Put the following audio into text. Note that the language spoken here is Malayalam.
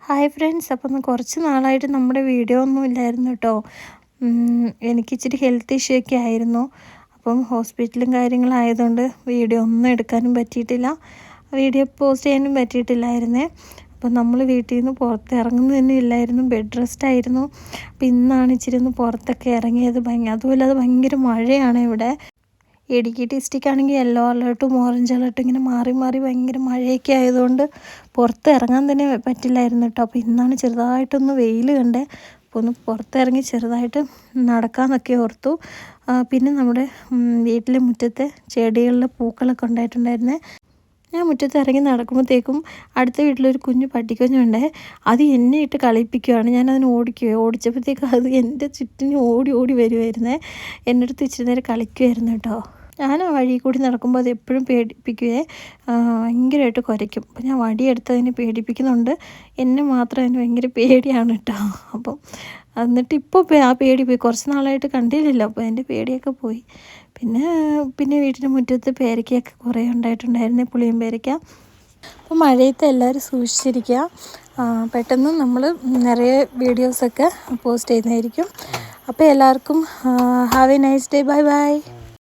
ഹായ് ഫ്രണ്ട്സ്, അപ്പം കുറച്ച് നാളായിട്ട് നമ്മുടെ വീഡിയോ ഒന്നും ഇല്ലായിരുന്നു കേട്ടോ. എനിക്കിച്ചിരി ഹെൽത്ത് ഇഷ്യൂ ഒക്കെ ആയിരുന്നു. അപ്പം ഹോസ്പിറ്റലും കാര്യങ്ങളായതുകൊണ്ട് വീഡിയോ ഒന്നും എടുക്കാനും പറ്റിയിട്ടില്ല, വീഡിയോ പോസ്റ്റ് ചെയ്യാനും പറ്റിയിട്ടില്ലായിരുന്നേ. അപ്പം നമ്മൾ വീട്ടിൽ നിന്ന് പുറത്ത് ഇറങ്ങുന്നത് തന്നെ ഇല്ലായിരുന്നു, ബെഡ് റെസ്റ്റ് ആയിരുന്നു. അപ്പം ഇന്നാണ് ഇച്ചിരി ഒന്ന് പുറത്തൊക്കെ ഇറങ്ങിയത്. അതുപോലെ അത് ഭയങ്കര മഴയാണ് ഇവിടെ. ഇടുക്കി ഡിസ്ട്രിക്റ്റാണെങ്കിൽ യെല്ലോ അലേർട്ടും ഓറഞ്ച് അലേർട്ടും ഇങ്ങനെ മാറി മാറി ഭയങ്കര മഴയൊക്കെ ആയതുകൊണ്ട് പുറത്ത് ഇറങ്ങാൻ തന്നെ പറ്റില്ലായിരുന്നു കേട്ടോ. അപ്പോൾ ഇന്നാണ് ചെറുതായിട്ടൊന്ന് വെയിൽ കണ്ടേ. അപ്പോൾ ഒന്ന് പുറത്തിറങ്ങി ചെറുതായിട്ട് നടക്കാമെന്നൊക്കെ ഓർത്തു. പിന്നെ നമ്മുടെ വീട്ടിലെ മുറ്റത്തെ ചെടികളിലെ പൂക്കളൊക്കെ ഉണ്ടായിട്ടുണ്ടായിരുന്നേ. ഞാൻ മുറ്റത്ത് ഇറങ്ങി നടക്കുമ്പോഴത്തേക്കും അടുത്ത വീട്ടിലൊരു കുഞ്ഞു പട്ടിക്കുഞ്ഞുണ്ടേ. അത് എന്നെ ഇട്ട് കളിപ്പിക്കുകയാണ്. ഞാനതിനെ ഓടിച്ചപ്പോഴത്തേക്കും അത് എൻ്റെ ചുറ്റിനും ഓടി ഓടി വരുമായിരുന്നേ. എൻ്റെ അടുത്ത് ഇച്ചിരി നേരം കളിക്കുമായിരുന്നു കേട്ടോ. ഞാൻ ആ വഴി കൂടി നടക്കുമ്പോൾ അത് എപ്പോഴും പേടിപ്പിക്കുകയെ, ഭയങ്കരമായിട്ട് കുരയ്ക്കും. അപ്പം ഞാൻ വടിയെടുത്ത് അതിനെ പേടിപ്പിക്കുന്നുണ്ട്. എന്നെ മാത്രം അതിന് ഭയങ്കര പേടിയാണ് കേട്ടോ. അപ്പം എന്നിട്ട് ഇപ്പോൾ ആ പേടി പോയി. കുറച്ച് നാളായിട്ട് കണ്ടില്ലല്ലോ, അപ്പോൾ അതിൻ്റെ പേടിയൊക്കെ പോയി. പിന്നെ വീട്ടിൻ്റെ മുറ്റത്ത് പേരയ്ക്കൊക്കെ കുറേ ഉണ്ടായിട്ടുണ്ടായിരുന്നേ, പുളിയും പേരയ്ക്ക. അപ്പോൾ മഴയത്ത് എല്ലാവരും സൂക്ഷിച്ചിരിക്കുക. പെട്ടെന്ന് നമ്മൾ നിറയെ വീഡിയോസൊക്കെ പോസ്റ്റ് ചെയ്യുന്നതായിരിക്കും. അപ്പോൾ എല്ലാവർക്കും have A nice day. Bye bye.